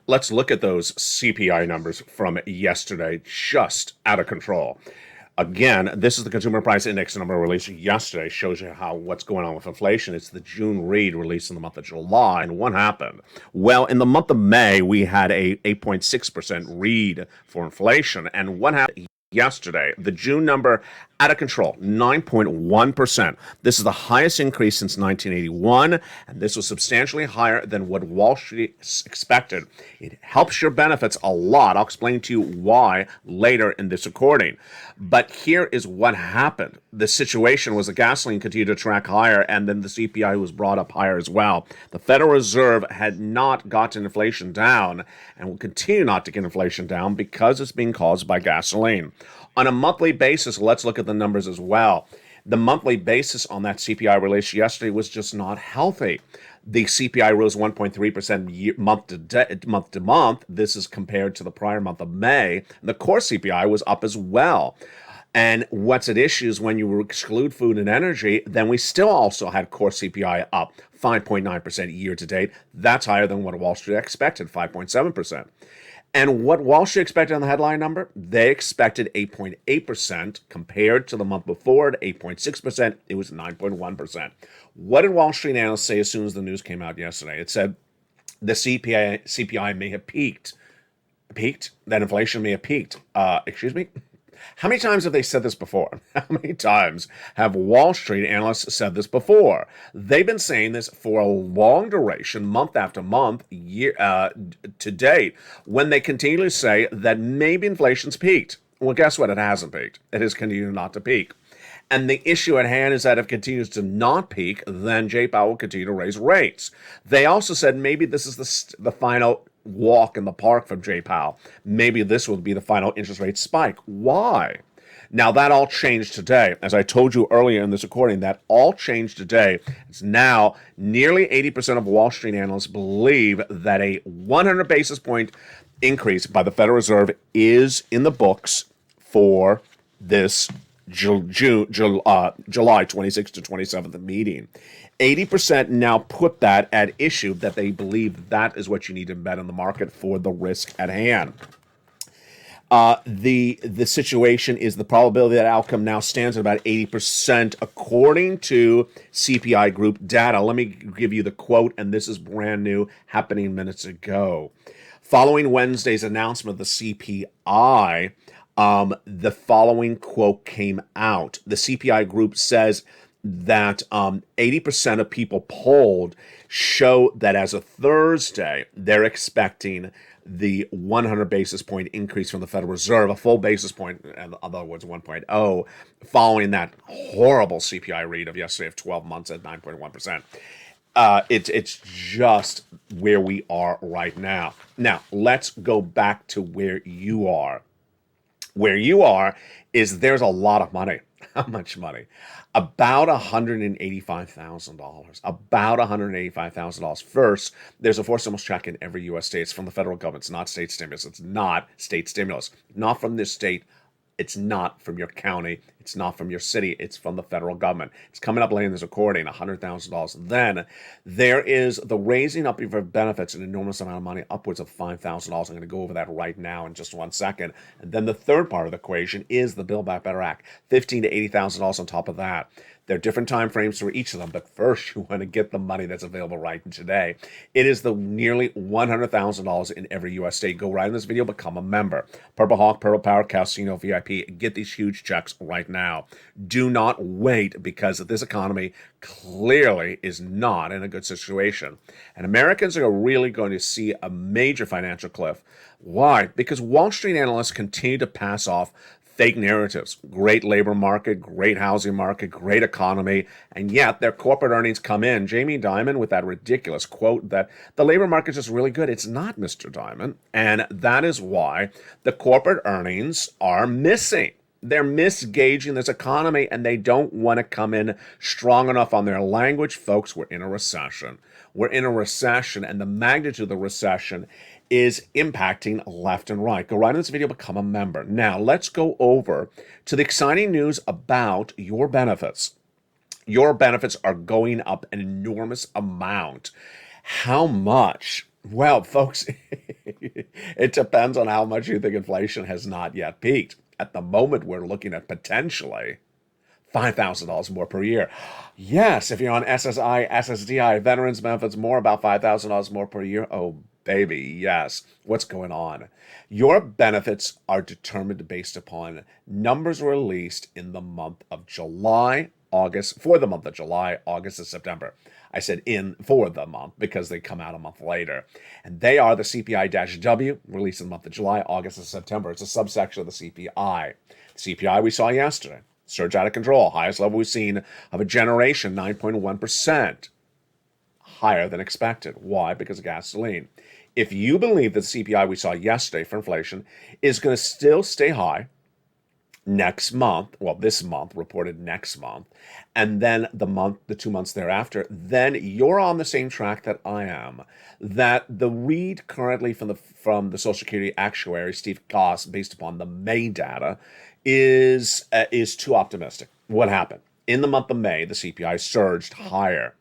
Let's look at those CPI numbers from yesterday, just out of control. Again, this is the Consumer Price Index number released yesterday. Shows you how what's going on with inflation. It's the June read released in the month of July. And what happened? Well, in the month of May, we had a 8.6% read for inflation. And what happened yesterday? The June number out of control, 9.1%. This is the highest increase since 1981, and this was substantially higher than what Wall Street expected. It helps your benefits a lot. I'll explain to you why later in this recording. But here is what happened. The situation was the gasoline continued to track higher, and then the CPI was brought up higher as well. The Federal Reserve had not gotten inflation down and will continue not to get inflation down because it's being caused by gasoline. On a monthly basis, let's look at the numbers as well. The monthly basis on that CPI release yesterday was just not healthy. The CPI rose 1.3% month to month. This is compared to the prior month of May. The core CPI was up as well. And what's at issue is when you exclude food and energy, then we still also had core CPI up 5.9% year to date. That's higher than what Wall Street expected, 5.7%. And what Wall Street expected on the headline number? They expected 8.8% compared to the month before at 8.6%. It was 9.1%. What did Wall Street analysts say as soon as the news came out yesterday? It said the CPI may have peaked. Peaked? That inflation may have peaked. Excuse me? How many times have they said this before? How many times have Wall Street analysts said this before? They've been saying this for a long duration, month after month, year to date, when they continually say that maybe inflation's peaked. Well, guess what? It hasn't peaked. It has continued not to peak. And the issue at hand is that if it continues to not peak, then Jay Powell will continue to raise rates. They also said maybe this is the final walk in the park from Jay Powell. Maybe this will be the final interest rate spike. Why? Now, that all changed today. As I told you earlier in this recording, that all changed today. It's now nearly 80% of Wall Street analysts believe that a 100 basis point increase by the Federal Reserve is in the books for this July 26th to 27th meeting. 80% now put that at issue, that they believe that is what you need to bet on the market for the risk at hand. The situation is the probability that outcome now stands at about 80% according to CPI group data. Let me give you the quote, and this is brand new, happening minutes ago. Following Wednesday's announcement of the CPI, the following quote came out. The CPI group says that 80% of people polled show that as of Thursday, they're expecting the 100 basis point increase from the Federal Reserve, a full basis point, in other words, 1.0, following that horrible CPI read of yesterday of 12 months at 9.1%. It's just where we are right now. Now, let's go back to where you are. Where you are is there's a lot of money. How much money? About $185,000. About $185,000. First, there's a forced stimulus check in every U.S. state. It's from the federal government. It's not state stimulus. It's not state stimulus. Not from this state. It's not from your county. It's not from your city. It's from the federal government. It's coming up later in this recording, $100,000. Then there is the raising up of your benefits, an enormous amount of money, upwards of $5,000. I'm going to go over that right now in just 1 second. And then the third part of the equation is the Build Back Better Act, $15,000 to $80,000 on top of that. There are different time frames for each of them, but first you want to get the money that's available right today. It is the nearly $100,000 in every U.S. state. Go right in this video, become a member. Purple Hawk, Purple Power, Casino VIP. Get these huge checks right now. Do not wait, because this economy clearly is not in a good situation. And Americans are really going to see a major financial cliff. Why? Because Wall Street analysts continue to pass off fake narratives. Great labor market, great housing market, great economy, and yet their corporate earnings come in. Jamie Dimon with that ridiculous quote that the labor market is just really good. It's not, Mr. Dimon, and that is why the corporate earnings are missing. They're misgauging this economy, and they don't want to come in strong enough on their language. Folks, we're in a recession. We're in a recession, and the magnitude of the recession is impacting left and right. Go right in this video, become a member. Now, let's go over to the exciting news about your benefits. Your benefits are going up an enormous amount. How much? Well, folks, it depends on how much you think inflation has not yet peaked. At the moment, we're looking at potentially $5,000 more per year. Yes, if you're on SSI, SSDI, veterans benefits, more about $5,000 more per year. Oh, baby, yes. What's going on? Your benefits are determined based upon numbers released in the month of July, August, for the month of July, August, and September. I said in for the month because they come out a month later. And they are the CPI-W, released in the month of July, August, and September. It's a subsection of the CPI. The CPI we saw yesterday, surge out of control, highest level we've seen of a generation, 9.1%, higher than expected. Why? Because of gasoline. If you believe that the CPI we saw yesterday for inflation is going to still stay high next month, well, this month, reported next month, and then the 2 months thereafter, then you're on the same track that I am. That the read currently from the Social Security actuary, Steve Goss, based upon the May data, is too optimistic. What happened? In the month of May, the CPI surged higher.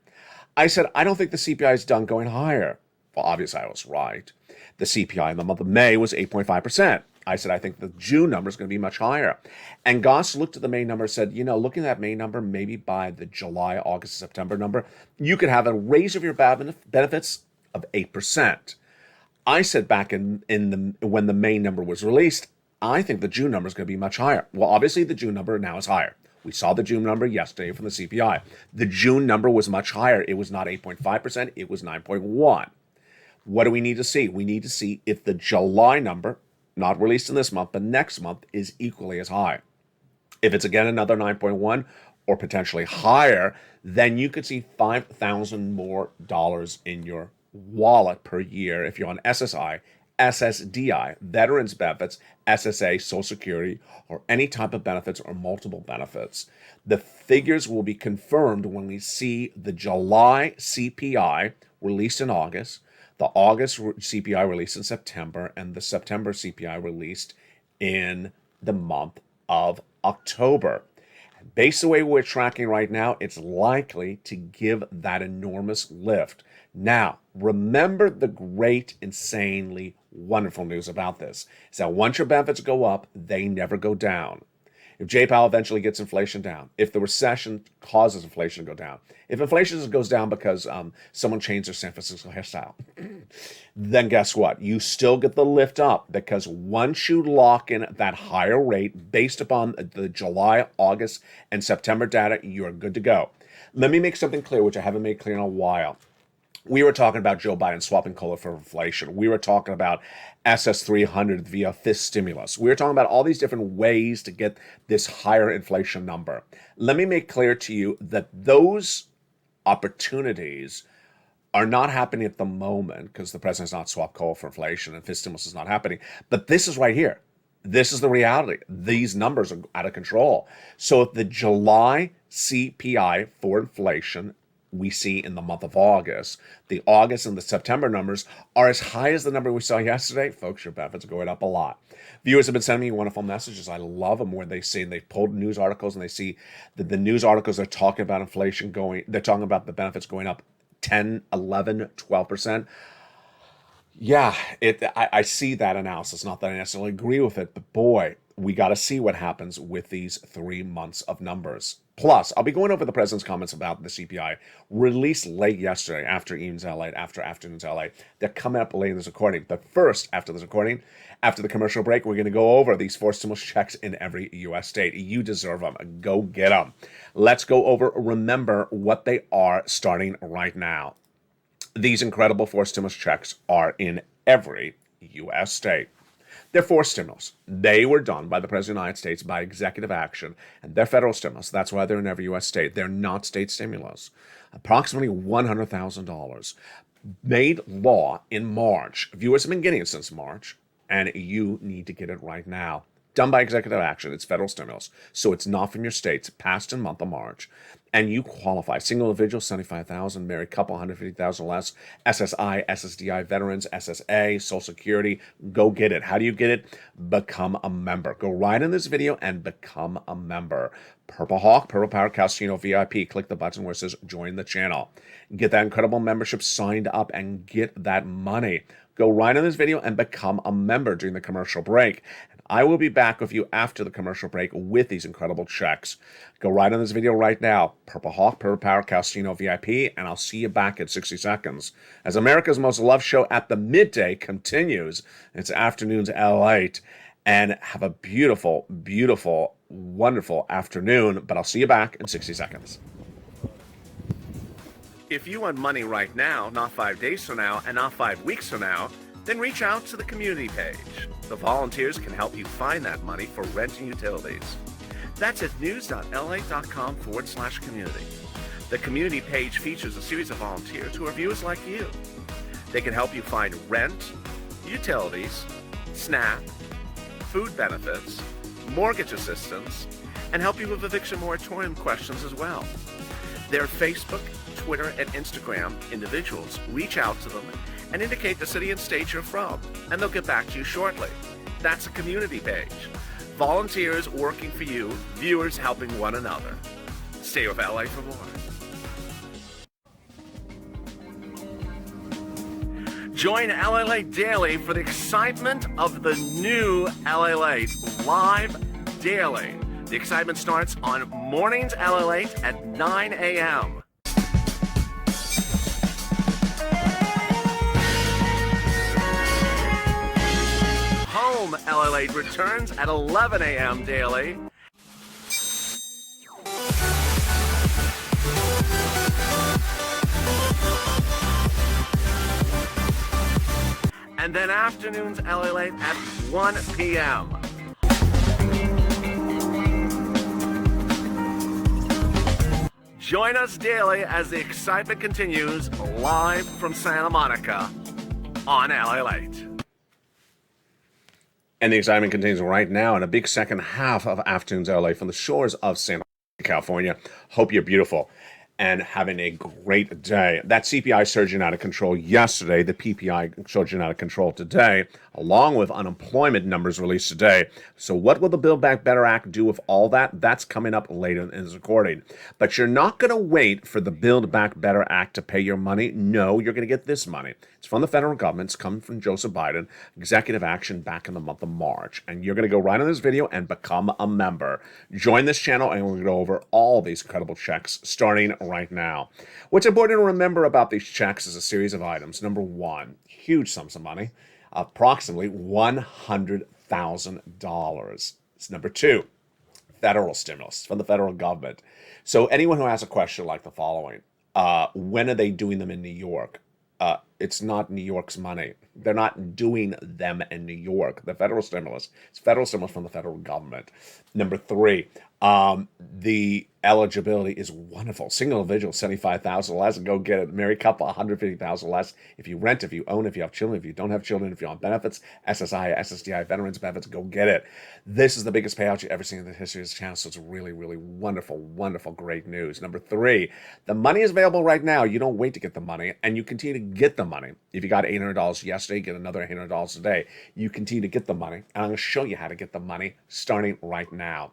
I said, I don't think the CPI is done going higher. Well, obviously, I was right. The CPI in the month of May was 8.5%. I said, I think the June number is going to be much higher. And Goss looked at the May number and said, looking at that May number, maybe by the July, August, September number, you could have a raise of your benefits of 8%. I said back when the May number was released, I think the June number is going to be much higher. Well, obviously, the June number now is higher. We saw the June number yesterday from the CPI. The June number was much higher. It was not 8.5%, it was 9.1%. What do we need to see? We need to see if the July number, not released in this month, but next month, is equally as high. If it's again another 9.1 or potentially higher, then you could see $5,000 more in your wallet per year if you're on SSI, SSDI, veterans benefits, SSA, Social Security, or any type of benefits or multiple benefits. The figures will be confirmed when we see the July CPI released in August, the August CPI released in September, and the September CPI released in the month of October. Based on the way we're tracking right now, it's likely to give that enormous lift. Now, remember the great, insanely wonderful news about this is that once your benefits go up, they never go down. If J. Powell eventually gets inflation down, if the recession causes inflation to go down, if inflation goes down because someone changed their San Francisco hairstyle, then guess what? You still get the lift up because once you lock in that higher rate based upon the July, August, and September data, you're good to go. Let me make something clear, which I haven't made clear in a while. We were talking about Joe Biden swapping COLA for inflation. We were talking about SS300 via fifth stimulus. We were talking about all these different ways to get this higher inflation number. Let me make clear to you that those opportunities are not happening at the moment because the president's not swapped COLA for inflation and fifth stimulus is not happening. But this is right here. This is the reality. These numbers are out of control. So if the July CPI for inflation we see in the month of August, the August and the September numbers are as high as the number we saw yesterday, folks, your benefits are going up a lot. Viewers have been sending me wonderful messages. I love them where they say they've pulled news articles and they see that the news articles are talking about inflation they're talking about the benefits going up 10, 11, 12%. Yeah, I see that analysis. Not that I necessarily agree with it, but boy, we got to see what happens with these 3 months of numbers. Plus, I'll be going over the president's comments about the CPI released late yesterday after Even's LA, after afternoon's LA. They're coming up late in this recording. But first, after this recording, after the commercial break, we're going to go over these four stimulus checks in every U.S. state. You deserve them. Go get them. Let's go over, remember what they are starting right now. These incredible four stimulus checks are in every U.S. state. They're four stimulus. They were done by the President of the United States by executive action, and they're federal stimulus. That's why they're in every U.S. state. They're not state stimulus. Approximately $100,000. Made law in March. Viewers have been getting it since March, and you need to get it right now. Done by executive action. It's federal stimulus. So it's not from your states, passed in month of March. and you qualify. Single individual, 75,000, married couple, 150,000 less, SSI, SSDI, veterans, SSA, Social Security, go get it. How do you get it? Become a member. Go right in this video and become a member. Purple Hawk, Purple Power Casino VIP. Click the button where it says join the channel. Get that incredible membership signed up and get that money. Go right in this video and become a member during the commercial break. I will be back with you after the commercial break with these incredible checks. Go right on this video right now. Purple Hawk, Purple Power Casino VIP, and I'll see you back in 60 seconds. As America's most loved show at the midday continues, it's afternoon's LALATE, and have a beautiful, beautiful, wonderful afternoon, but I'll see you back in 60 seconds. If you want money right now, not 5 days from now, and not 5 weeks from now, then reach out to the community page. The volunteers can help you find that money for rent and utilities. That's at news.la.com/community. The community page features a series of volunteers who are viewers like you. They can help you find rent, utilities, SNAP, food benefits, mortgage assistance, and help you with eviction moratorium questions as well. Their Facebook, Twitter, and Instagram individuals reach out to them and indicate the city and state you're from, and they'll get back to you shortly. That's a community page. Volunteers working for you, viewers helping one another. Stay with LA for more. Join LALATE Daily for the excitement of the new LALATE live daily. The excitement starts on mornings LALATE at 9 a.m. Home LALATE returns at 11 a.m. daily. And then afternoons LALATE at 1 p.m. Join us daily as the excitement continues live from Santa Monica on LALATE. And the excitement continues right now in a big second half of Afternoons LA from the shores of Santa Monica, California. Hope you're beautiful and having a great day. That CPI surging out of control yesterday, the PPI surging out of control today, along with unemployment numbers released today. So what will the Build Back Better Act do with all that? That's coming up later in this recording. But you're not going to wait for the Build Back Better Act to pay your money. No, you're going to get this money. It's from the federal government. It's coming from Joseph Biden, executive action back in the month of March. And you're going to go right on this video and become a member. Join this channel and we're going to go over all these incredible checks starting right now. What's important to remember about these checks is a series of items. Number one, huge sums of money, approximately $100,000. Number two, federal stimulus from the federal government. So anyone who has a question like the following, when are they doing them in New York? It's not New York's money. They're not doing them in New York. The federal stimulus. It's federal stimulus from the federal government. Number three, the eligibility is wonderful. Single individual, 75,000 less, go get it. Married couple, 150,000 less. If you rent, if you own, if you have children, if you don't have children, if you're on benefits, SSI, SSDI, veterans benefits, go get it. This is the biggest payout you've ever seen in the history of this channel, so it's really, really wonderful, wonderful, great news. Number three, the money is available right now. You don't wait to get the money, and you continue to get the money. If you got $800 yesterday, get another $800 today. You continue to get the money, and I'm going to show you how to get the money starting right now.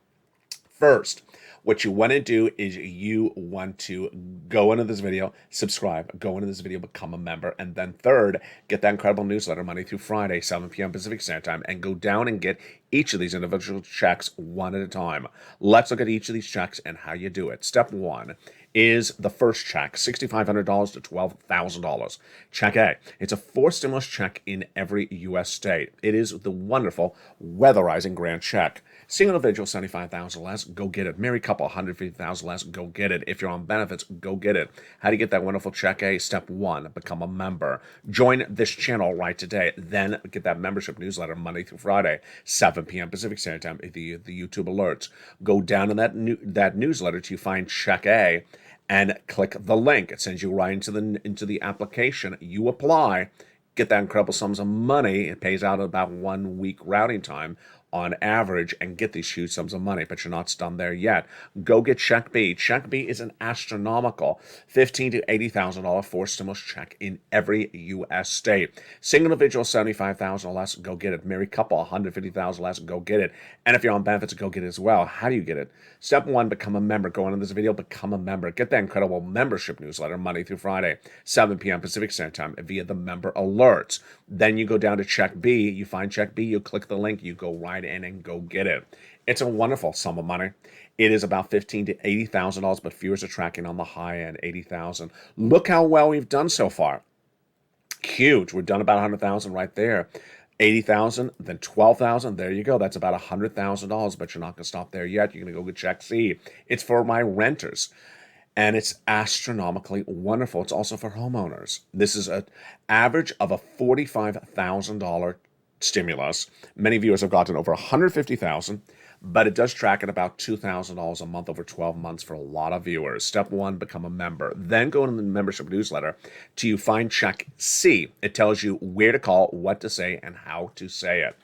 First, what you want to do is you want to go into this video, subscribe, go into this video, become a member, and then third, get that incredible newsletter Monday through Friday, 7 p.m. Pacific Standard Time, and go down and get each of these individual checks one at a time. Let's look at each of these checks and how you do it. Step one is the first check, $6,500 to $12,000. Check A. It's a forced stimulus check in every U.S. state. It is the wonderful weatherizing grant check. Single individual, 75,000 less, go get it. Married couple, 150,000 less, go get it. If you're on benefits, go get it. How do you get that wonderful check A? Step one, become a member. Join this channel right today. Then get that membership newsletter Monday through Friday, 7 p.m. Pacific Standard Time, the YouTube alerts. Go down in that newsletter till you find check A and click the link. It sends you right into the application. You apply, get that incredible sums of money. It pays out about 1 week routing time on average and get these huge sums of money, but you're not done there yet. Go get Check B. Check B is an astronomical $15,000 to $80,000 forced stimulus check in every U.S. state. Single individual, $75,000 or less, go get it. Married couple, $150,000 or less, go get it. And if you're on benefits, go get it as well. How do you get it? Step one, become a member. Go into this video, become a member. Get that incredible membership newsletter Monday through Friday, 7 p.m. Pacific Standard Time via the member alerts. Then you go down to Check B. You find Check B, you click the link, you go right in and go get it. It's a wonderful sum of money. It is about $15,000 to $80,000, but viewers are tracking on the high end, $80,000. Look how well we've done so far. Huge. We've done about $100,000 right there. $80,000, then $12,000. There you go. That's about $100,000, but you're not going to stop there yet. You're going to go get Check C. It's for my renters, and it's astronomically wonderful. It's also for homeowners. This is an average of a $45,000 stimulus. Many viewers have gotten over $150,000, but it does track at about $2,000 a month over 12 months for a lot of viewers. Step one, become a member. Then go into the membership newsletter till you find Check C. It tells you where to call, what to say, and how to say it.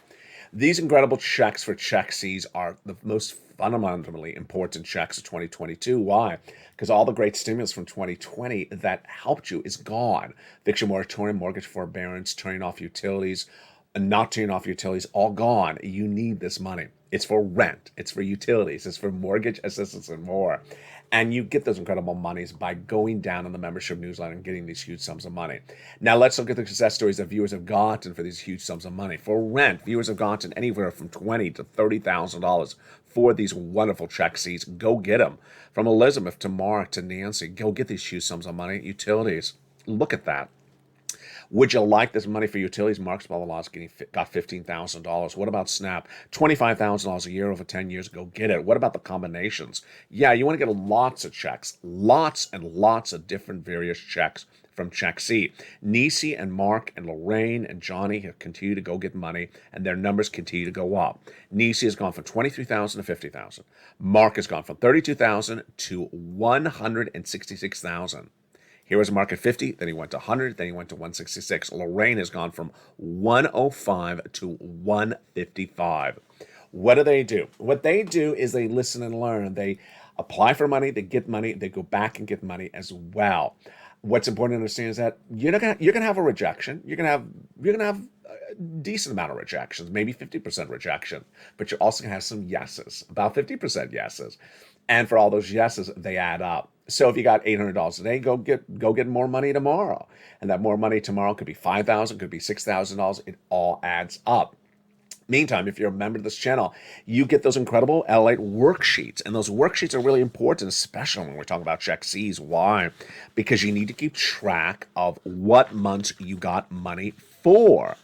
These incredible checks for Check C's are the most fundamentally important checks of 2022. Why? Because all the great stimulus from 2020 that helped you is gone. Eviction moratorium, mortgage forbearance, turning off utilities, and not turning off utilities, all gone. You need this money. It's for rent. It's for utilities. It's for mortgage assistance and more. And you get those incredible monies by going down in the membership newsletter and getting these huge sums of money. Now let's look at the success stories that viewers have gotten for these huge sums of money. For rent, viewers have gotten anywhere from $20,000 to $30,000 for these wonderful Check C's. Go get them. From Elizabeth to Mark to Nancy, go get these huge sums of money. Utilities, look at that. Would you like this money for utilities? Mark's Blah got $15,000. What about SNAP? $25,000 a year over 10 years. Go get it. What about the combinations? Yeah, you want to get lots of checks. Lots and lots of different various checks from Check C. Nisi and Mark and Lorraine and Johnny have continued to go get money, and their numbers continue to go up. Nisi has gone from $23,000 to $50,000. Mark has gone from $32,000 to $166,000. Here was Mark at 50, then he went to 100, then he went to 166. Lorraine has gone from 105 to 155. What do? What they do is they listen and learn. They apply for money, they get money, they go back and get money as well. What's important to understand is that you're gonna have a rejection. You're gonna have a decent amount of rejections, maybe 50% rejection, but you're also gonna have some yeses, about 50% yeses. And for all those yeses, they add up. So if you got $800 today, go get more money tomorrow. And that more money tomorrow could be $5,000, could be $6,000. It all adds up. Meantime, if you're a member of this channel, you get those incredible LALATE worksheets. And those worksheets are really important, especially when we're talking about Check C's. Why? Because you need to keep track of what months you got money for.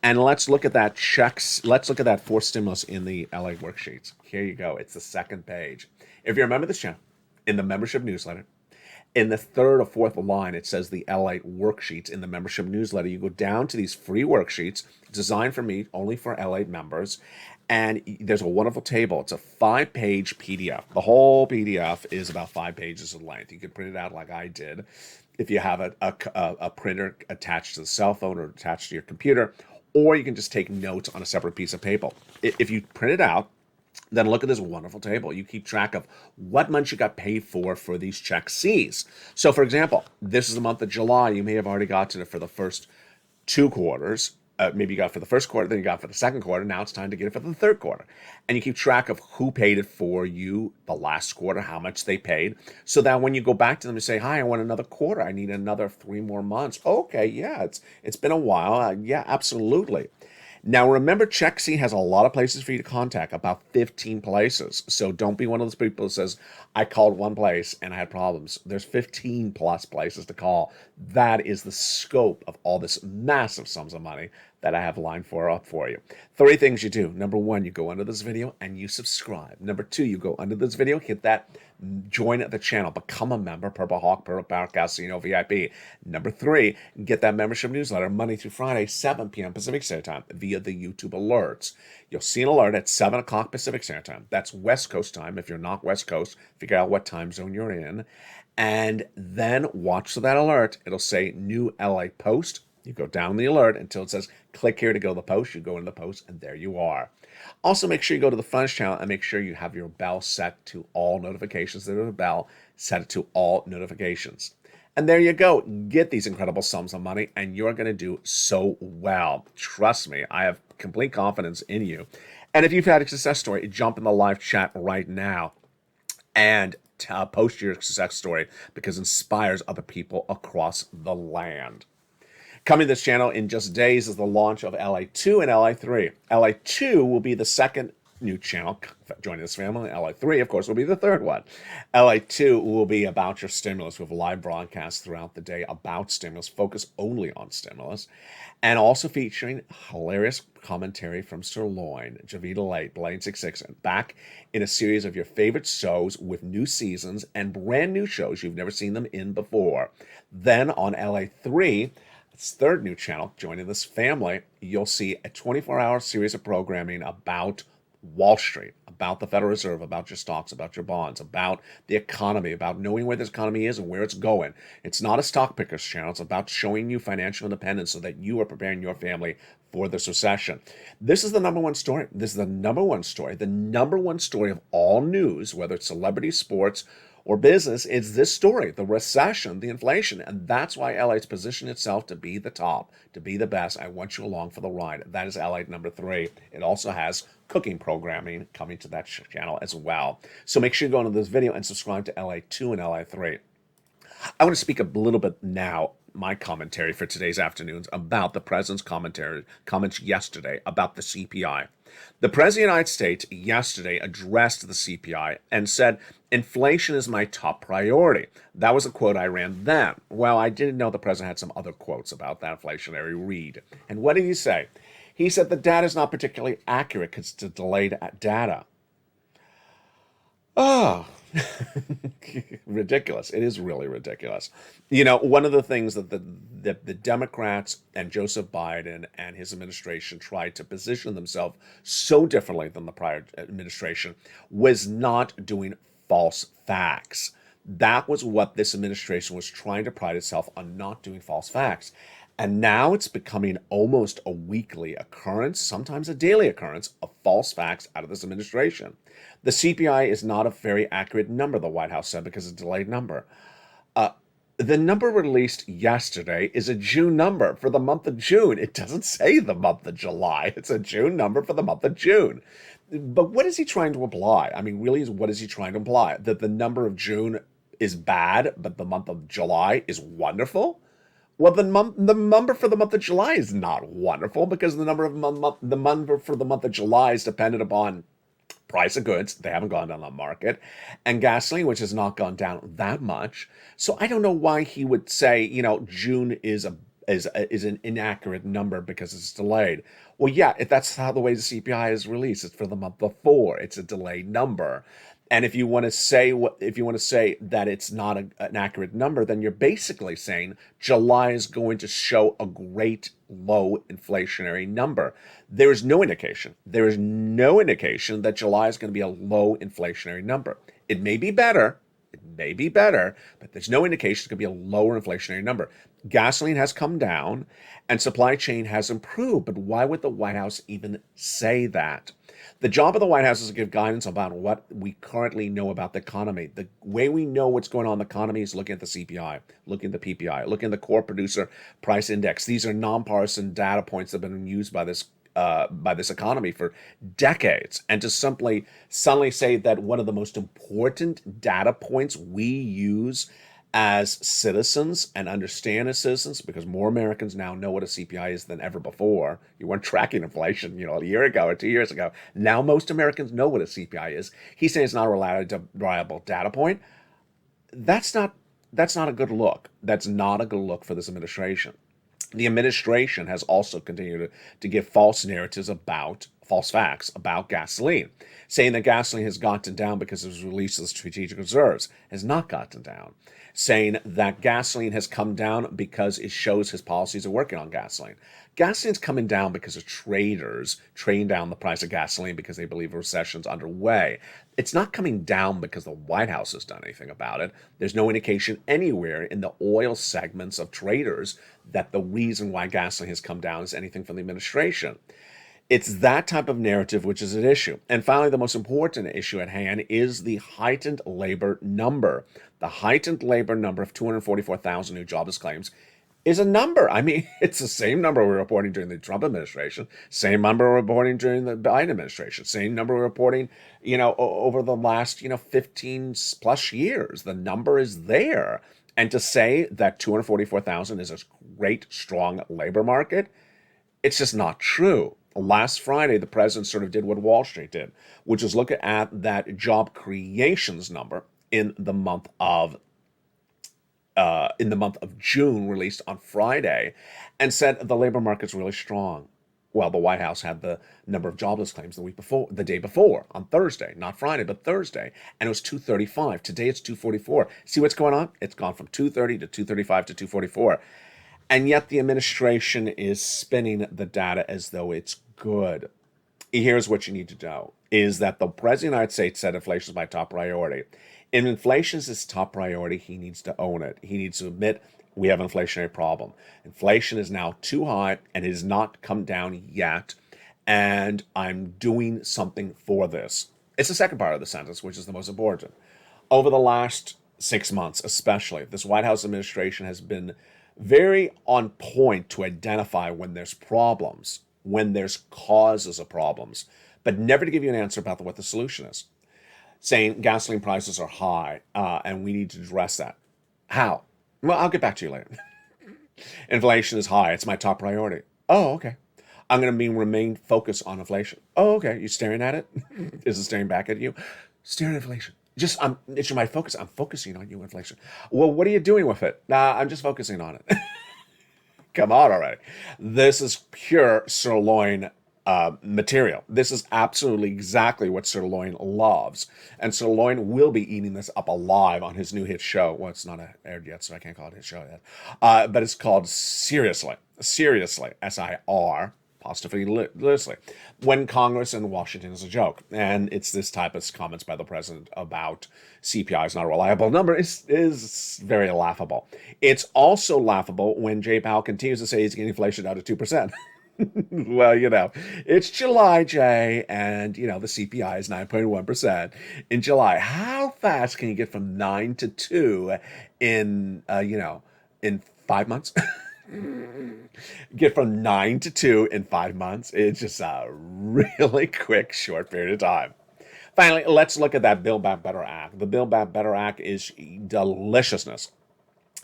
And let's look at that checks. Let's look at that for stimulus in the LALATE worksheets. Here you go. It's the second page. If you're a member of this channel, in the membership newsletter, in the third or fourth line, it says the LALATE worksheets in the membership newsletter. You go down to these free worksheets designed for me, only for LALATE members. And there's a wonderful table. It's a 5-page PDF. The whole PDF is about 5 pages in length. You can print it out like I did. If you have a printer attached to the cell phone or attached to your computer, or you can just take notes on a separate piece of paper. If you print it out, then look at this wonderful table. You keep track of what months you got paid for these Check C's. So, for example, this is the month of July. You may have already gotten it for the first 2 quarters. Maybe you got it for the first quarter, then you got it for the second quarter. Now it's time to get it for the third quarter. And you keep track of who paid it for you the last quarter, how much they paid, so that when you go back to them and say, hi, I want another quarter. I need another 3 more months. Okay, yeah, it's been a while. Yeah, absolutely. Now, remember, Check C has a lot of places for you to contact, about 15 places. So don't be one of those people that says, I called one place and I had problems. There's 15 plus places to call. That is the scope of all this massive sums of money that I have lined up for you. 3 things you do. Number 1, you go under this video and you subscribe. Number 2, you go under this video, hit that join the channel, become a member, Purple Hawk, Purple Power Casino VIP. Number 3, get that membership newsletter Monday through Friday, 7 p.m. Pacific Standard Time via the YouTube alerts. You'll see an alert at 7 o'clock Pacific Standard Time. That's West Coast time. If you're not West Coast, figure out what time zone you're in. And then watch for that alert. It'll say new LA post You go down the alert until it says click here to go to the post. You go into the post, and there you are. Also, make sure you go to the Friends channel and make sure you have your bell set to all notifications. There's a bell, set it to all notifications. And there you go. Get these incredible sums of money, and you're going to do so well. Trust me, I have complete confidence in you. And if you've had a success story, jump in the live chat right now and post your success story, because it inspires other people across the land. Coming to this channel in just days is the launch of LA2 and LA3. LA2 will be the second new channel joining this family. LA3, of course, will be the third one. LA2 will be about your stimulus, with live broadcasts throughout the day about stimulus, focus only on stimulus, and also featuring hilarious commentary from Sirloin, Javita Late, Blaine66, and back in a series of your favorite shows with new seasons and brand new shows you've never seen them in before. Then on LA3, its third new channel, joining this family, you'll see a 24-hour series of programming about Wall Street, about the Federal Reserve, about your stocks, about your bonds, about the economy, about knowing where this economy is and where it's going. It's not a stock pickers channel. It's about showing you financial independence so that you are preparing your family for this recession. This is the number one story. This is the number one story. The number one story of all news, whether it's celebrity, sports, or business, is this story, the recession, the inflation. And that's why LA's positioned itself to be the top, to be the best. I want you along for the ride. That is LA number 3. It also has cooking programming coming to that channel as well. So make sure you go into this video and subscribe to LA2 and LA3. I want to speak a little bit now, my commentary for today's afternoons, about the president's comments yesterday about the CPI. The President of the United States yesterday addressed the CPI and said, inflation is my top priority. That was a quote I ran then. Well, I didn't know the president had some other quotes about that inflationary read. And what did he say? He said the data is not particularly accurate because it's delayed data. Oh, ridiculous. It is really ridiculous. You know, one of the things that the Democrats and Joseph Biden and his administration tried to position themselves so differently than the prior administration was not doing false facts. That was what this administration was trying to pride itself on, not doing false facts. And now it's becoming almost a weekly occurrence, sometimes a daily occurrence, of false facts out of this administration. The CPI is not a very accurate number, the White House said, because it's a delayed number. The number released yesterday is a June number for the month of June. It doesn't say the month of July. It's a June number for the month of June. But what is he trying to imply? I mean, really, what is he trying to imply? That the number of June is bad, but the month of July is wonderful? Well, the number for the month of July is not wonderful, because the number for the month of July is dependent upon price of goods. They haven't gone down the market, and gasoline, which has not gone down that much. So I don't know why he would say, you know, June is an inaccurate number because it's delayed. Well, yeah, if that's how the way the CPI is released, it's for the month before. It's a delayed number. And if you want to say that it's not an accurate number, then you're basically saying July is going to show a great low inflationary number. There is no indication. There is no indication that July is going to be a low inflationary number. It may be better. It may be better, but there's no indication it's going to be a lower inflationary number. Gasoline has come down and supply chain has improved, but why would the White House even say that? The job of the White House is to give guidance about what we currently know about the economy. The way we know what's going on in the economy is looking at the CPI, looking at the PPI, looking at the core producer price index. These are nonpartisan data points that have been used by this economy for decades. And to simply suddenly say that one of the most important data points we use as citizens and understand as citizens, because more Americans now know what a CPI is than ever before. You weren't tracking inflation, you know, a year ago or 2 years ago. Now most Americans know what a CPI is. He's saying it's not a reliable data point. That's not a good look. That's not a good look for this administration. The administration has also continued to give false narratives about false facts about gasoline, saying that gasoline has gotten down because it was released of the strategic reserves, has not gotten down, saying that gasoline has come down because it shows his policies are working on gasoline. Gasoline's coming down because of traders trading down the price of gasoline because they believe a recession's underway. It's not coming down because the White House has done anything about it. There's no indication anywhere in the oil segments of traders that the reason why gasoline has come down is anything from the administration. It's that type of narrative which is at issue. And finally, the most important issue at hand is the heightened labor number. The heightened labor number of 244,000 new jobless claims is a number. I mean, it's the same number we're reporting during the Trump administration, same number we're reporting during the Biden administration, same number we're reporting, over the last, 15 plus years. The number is there. And to say that 244,000 is a great, strong labor market, it's just not true. Last Friday, the president sort of did what Wall Street did, which is look at that job creations number in the month of June, released on Friday, and said the labor market's really strong. Well, the White House had the number of jobless claims the day before, on Thursday, not Friday, but Thursday, and it was 235. Today it's 244. See what's going on? It's gone from 230 to 235 to 244. And yet the administration is spinning the data as though it's good. Here's what you need to know, is that the President of the United States said inflation is my top priority. If inflation is his top priority, he needs to own it. He needs to admit we have an inflationary problem. Inflation is now too high and it has not come down yet, and I'm doing something for this. It's the second part of the sentence, which is the most important. Over the last 6 months, especially, this White House administration has been very on point to identify when there's problems, when there's causes of problems, but never to give you an answer about what the solution is. Saying gasoline prices are high and we need to address that. How? Well, I'll get back to you later. Inflation is high. It's my top priority. Oh, okay. I'm going to remain focused on inflation. Oh, okay. You staring at it? Is it staring back at you? Staring at inflation. It's my focus. I'm focusing on you, inflation. Well, what are you doing with it? I'm just focusing on it. Come on already. This is pure sirloin material. This is absolutely exactly what Sirloin loves. And Sirloin will be eating this up alive on his new hit show. Well, it's not aired yet, so I can't call it his show yet. But it's called Seriously, SIR, apostrophe loosely, when Congress and Washington is a joke. And it's this type of comments by the president about CPI is not a reliable number is very laughable. It's also laughable when Jay Powell continues to say he's getting inflation down to 2%. Well, it's July, Jay, and, the CPI is 9.1% in July. How fast can you get from 9 to 2 in 5 months? Get from 9 to 2 in 5 months. It's just a really quick, short period of time. Finally, let's look at that Build Back Better Act. The Build Back Better Act is deliciousness.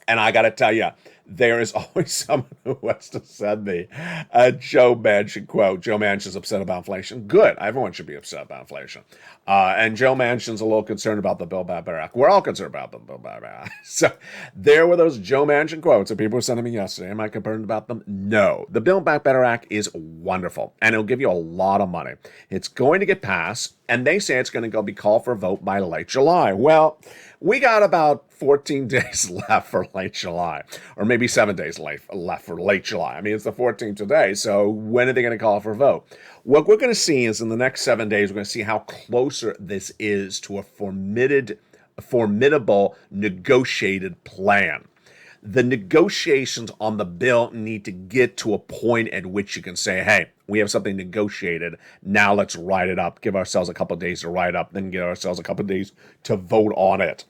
And I got to tell you, there is always someone who wants to send me a Joe Manchin quote. Joe Manchin's upset about inflation. Good. Everyone should be upset about inflation. And Joe Manchin's a little concerned about the Build Back Better Act. We're all concerned about the Build Back Better Act. So there were those Joe Manchin quotes that people were sending me yesterday. Am I concerned about them? No. The Build Back Better Act is wonderful, and it'll give you a lot of money. It's going to get passed, and they say it's going to be called for a vote by late July. Well, we got about 14 days left for late July, or maybe 7 days left for late July. I mean, it's the 14th today, so when are they going to call for a vote? What we're going to see is in the next 7 days, we're going to see how closer this is to a formidable negotiated plan. The negotiations on the bill need to get to a point at which you can say, hey, we have something negotiated. Now let's write it up. Give ourselves a couple of days to write up, then give ourselves a couple of days to vote on it.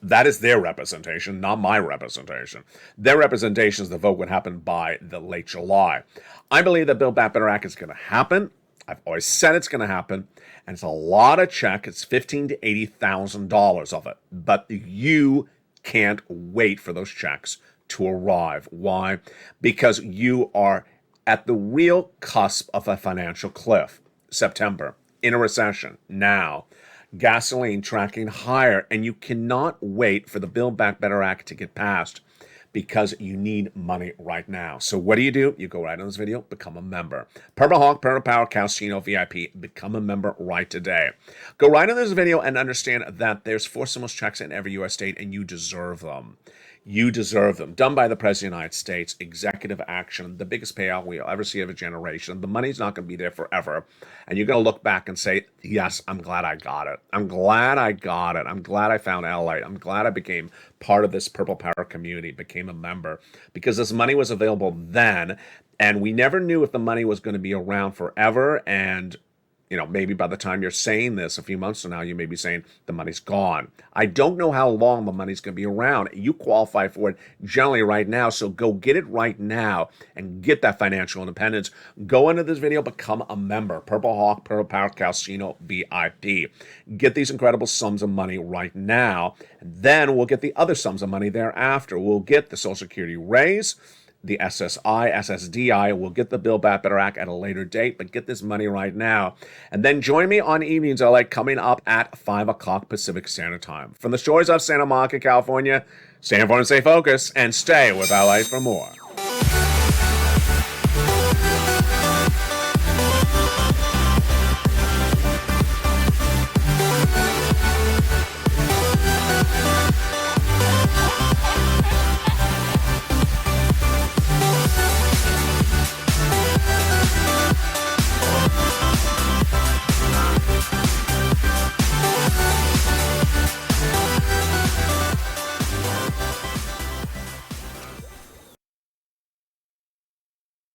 That is their representation, not my representation. Their representation is the vote would happen by the late July. I believe that Build Back Better Act is going to happen. I've always said it's going to happen, and it's a lot of check. It's $15,000 to $80,000 of it, but you can't wait for those checks to arrive. Why? Because you are at the real cusp of a financial cliff. September, in a recession, now. Gasoline tracking higher, and you cannot wait for the Build Back Better Act to get passed because you need money right now. So what do? You go right on this video, become a member. Purple Hawk, Purple Power, Calcino VIP, become a member right today. Go right on this video and understand that there's 4 stimulus checks in every U.S. state, and you deserve them. You deserve them. Done by the President of the United States, executive action, the biggest payout we'll ever see of a generation. The money's not going to be there forever. And you're going to look back and say, yes, I'm glad I got it. I'm glad I got it. I'm glad I found LALATE. I'm glad I became part of this Purple Power community, became a member, because this money was available then. And we never knew if the money was going to be around forever. And maybe by the time you're saying this a few months from now, you may be saying the money's gone. I don't know how long the money's going to be around. You qualify for it generally right now, so go get it right now and get that financial independence. Go into this video, become a member. Purple Hawk, Purple Power, Calcino VIP. Get these incredible sums of money right now, and then we'll get the other sums of money thereafter. We'll get the Social Security raise, the SSI, SSDI. We'll get the Build Back Better Act at a later date, but get this money right now. And then join me on Evenings LA coming up at 5 o'clock Pacific Standard Time. From the shores of Santa Monica, California, stay informed and stay focused, and stay with LA for more.